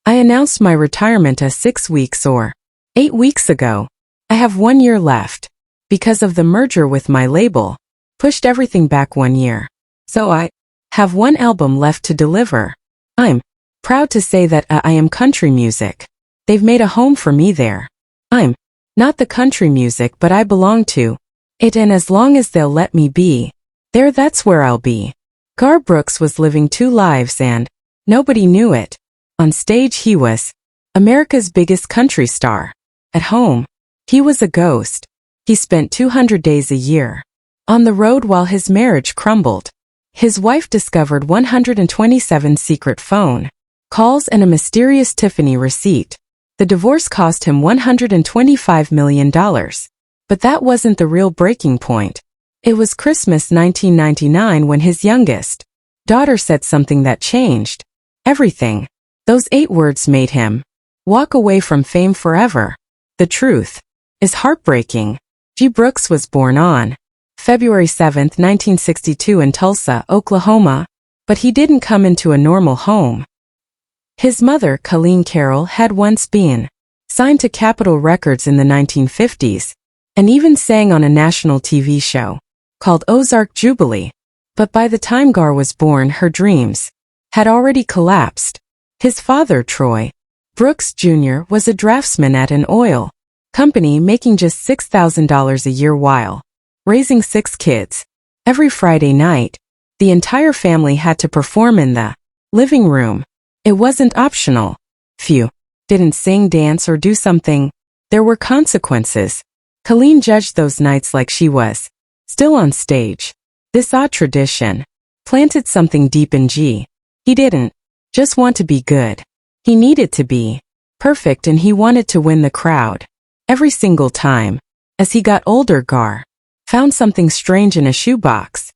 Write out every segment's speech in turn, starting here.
I announced my retirement 6 weeks or 8 weeks ago. I have 1 year left. Because of the merger with my label, pushed everything back 1 year. So I have 1 album left to deliver. I'm proud to say that I am country music. They've made a home for me there. I'm not the country music, but I belong to it, and as long as they'll let me be there, that's where I'll be. Garth Brooks was living 2 lives and nobody knew it. On stage he was America's biggest country star. At home, he was a ghost. He spent 200 days a year on the road while his marriage crumbled. His wife discovered 127 secret phone calls and a mysterious Tiffany receipt. The divorce cost him $125 million. But that wasn't the real breaking point. It was Christmas 1999 when his youngest daughter said something that changed everything. Those 8 words made him walk away from fame forever. The truth is heartbreaking. Brooks was born on February 7, 1962 in Tulsa, Oklahoma, but he didn't come into a normal home. His mother, Colleen Carroll, had once been signed to Capitol Records in the 1950s and even sang on a national TV show called Ozark Jubilee. But by the time Gar was born, her dreams had already collapsed. His father, Troy Brooks Jr., was a draftsman at an oil company making just $6,000 a year while raising 6 kids. Every Friday night, the entire family had to perform in the living room. It wasn't optional. If you didn't sing, dance, or do something, there were consequences. Colleen judged those nights like she was still on stage. This odd tradition planted something deep in G. He didn't just want to be good. He needed to be perfect, and he wanted to win the crowd. Every single time. As he got older, Gar found something strange in a shoebox.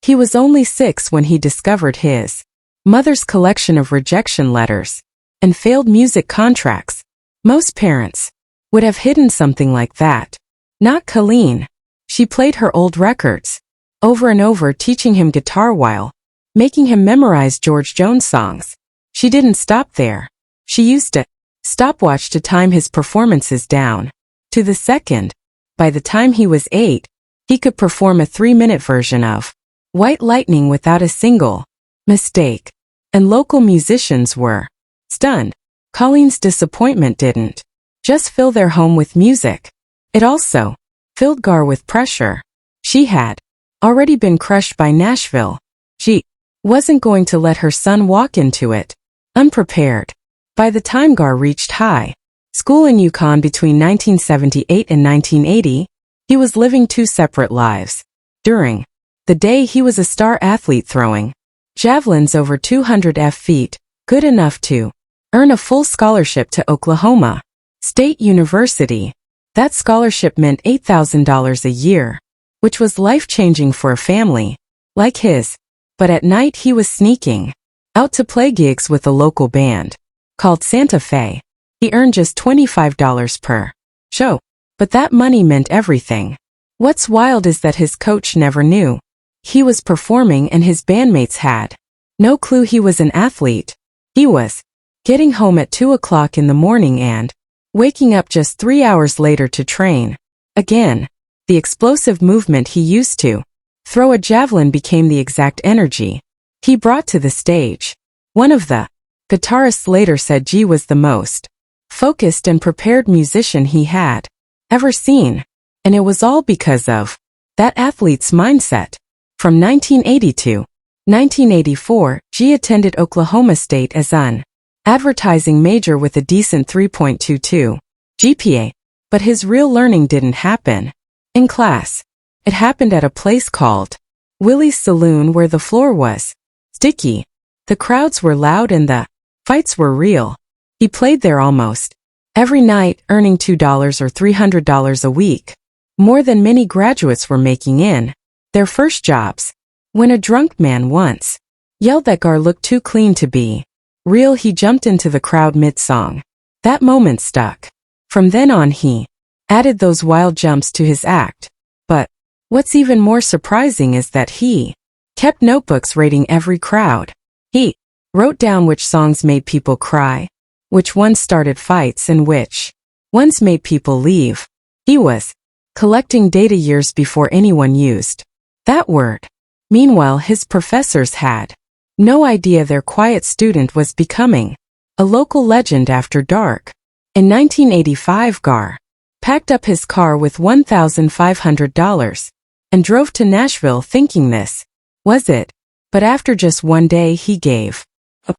He was only 6 when he discovered his mother's collection of rejection letters and failed music contracts. Most parents would have hidden something like that. Not Colleen. She played her old records over and over, teaching him guitar while making him memorize George Jones songs. She didn't stop there. She used a stopwatch to time his performances down to the second. By the time he was 8, he could perform a 3-minute version of White Lightning without a single mistake, and local musicians were stunned. Colleen's disappointment didn't just fill their home with music. It also filled Gar with pressure. She had already been crushed by Nashville. She wasn't going to let her son walk into it unprepared. By the time Gar reached high school in Yukon between 1978 and 1980, he was living 2 separate lives. During the day, he was a star athlete throwing javelins over 200 feet, good enough to earn a full scholarship to Oklahoma State University. That scholarship meant $8,000 a year, which was life-changing for a family like his. But at night he was sneaking out to play gigs with a local band called Santa Fe. He earned just $25 per show, but that money meant everything. What's wild is that his coach never knew he was performing, and his bandmates had no clue he was an athlete. He was getting home at 2 o'clock in the morning and waking up just 3 hours later to train again. The explosive movement he used to throw a javelin became the exact energy he brought to the stage. One of the guitarists later said G was the most focused and prepared musician he had ever seen, and it was all because of that athlete's mindset. From 1980 to 1984, G attended Oklahoma State as an advertising major with a decent 3.22 GPA, but his real learning didn't happen in class. It happened at a place called Willie's Saloon, where the floor was sticky, the crowds were loud, and the fights were real. He played there almost every night, earning $2 or $300 a week, more than many graduates were making in their first jobs. When a drunk man once yelled that Gar looked too clean to be real, he jumped into the crowd mid-song. That moment stuck. From then on, he added those wild jumps to his act. But what's even more surprising is that he kept notebooks rating every crowd he wrote down which songs made people cry, which ones started fights, and which ones made people leave. He was collecting data years before anyone used that word. Meanwhile, his professors had no idea their quiet student was becoming a local legend after dark. In 1985, Gar packed up his car with $1,500 and drove to Nashville thinking this was it. But after just one day he gave up.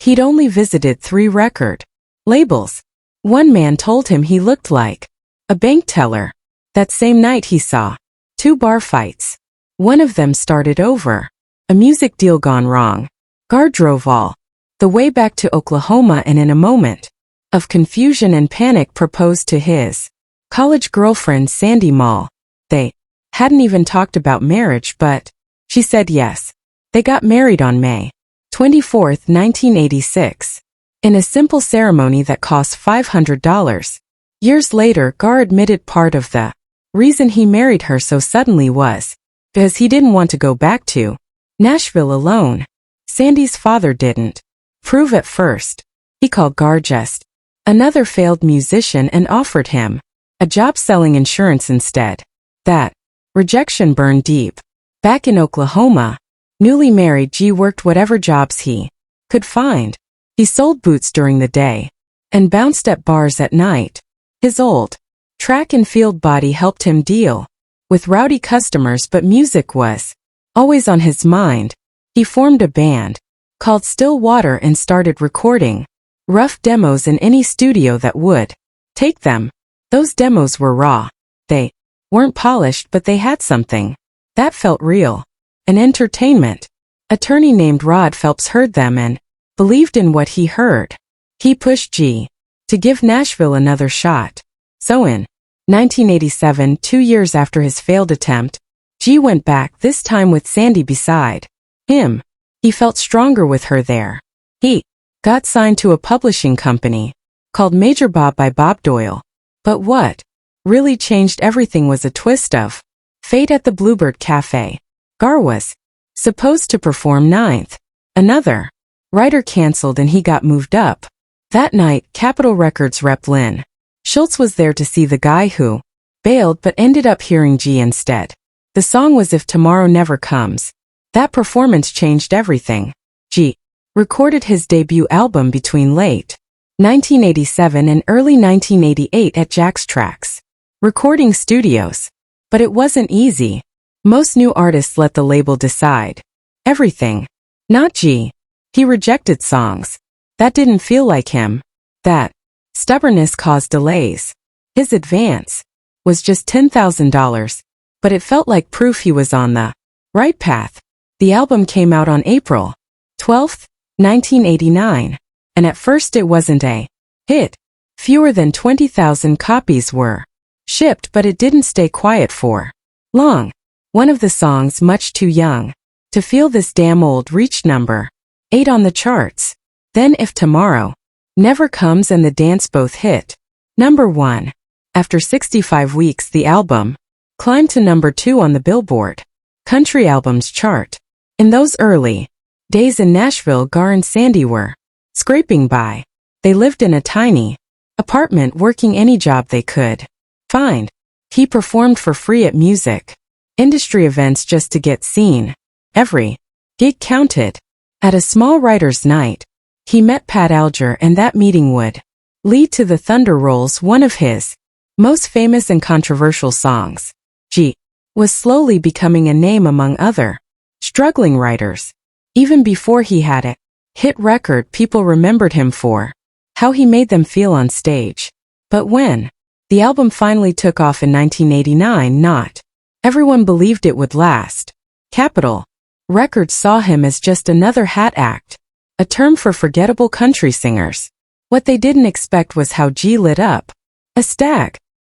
He'd only visited 3 record labels. One man told him he looked like a bank teller. That same night he saw 2 bar fights. One of them started over a music deal gone wrong. Gar drove all the way back to Oklahoma and in a moment of confusion and panic proposed to his college girlfriend Sandy Mall. They hadn't even talked about marriage, but she said yes. They got married on May 24, 1986, in a simple ceremony that cost $500. Years later, Gar admitted part of the reason he married her so suddenly was because he didn't want to go back to Nashville alone. Sandy's father didn't prove at first. He called Gar just another failed musician and offered him a job selling insurance instead. That rejection burned deep. Back in Oklahoma, newly married, G worked whatever jobs he could find. He sold boots during the day and bounced at bars at night. His old track and field body helped him deal with rowdy customers, but music was always on his mind. He formed a band called Stillwater and started recording rough demos in any studio that would take them. Those demos were raw. They weren't polished, but they had something that felt real. An entertainment attorney named Rod Phelps heard them and believed in what he heard. He pushed G to give Nashville another shot. So in 1987, 2 years after his failed attempt, G went back, this time with Sandy beside him. He felt stronger with her there. He got signed to a publishing company called Major Bob by Bob Doyle. But what really changed everything was a twist of fate at the Bluebird Cafe. Gar was supposed to perform 9th. Another writer canceled and he got moved up. That night, Capitol Records rep Lynn Schultz was there to see the guy who bailed but ended up hearing G instead. The song was If Tomorrow Never Comes. That performance changed everything. G recorded his debut album between late 1987 and early 1988 at Jack's Tracks recording studios. But it wasn't easy. Most new artists let the label decide everything. Not G. He rejected songs that didn't feel like him. That stubbornness caused delays. His advance was just $10,000, but it felt like proof he was on the right path. The album came out on April 12, 1989, and at first it wasn't a hit. Fewer than 20,000 copies were shipped, but it didn't stay quiet for long. One of the songs, Much Too Young to Feel This Damn Old, reached number 8 on the charts. Then If Tomorrow Never Comes and The Dance both hit number 1. After 65 weeks, the album climbed to number 2 on the Billboard Country Albums chart. In those early days in Nashville, Gar and Sandy were scraping by. They lived in a tiny apartment, working any job they could find. He performed for free at music industry events just to get seen. Every gig counted. At a small writer's night, he met Pat Alger, and that meeting would lead to The Thunder Rolls, one of his most famous and controversial songs. G was slowly becoming a name among other struggling writers. Even before he had a hit record, people remembered him for how he made them feel on stage. But when the album finally took off in 1989, not everyone believed it would last. Capitol Records saw him as just another hat act, a term for forgettable country singers. What they didn't expect was how G lit up a stag.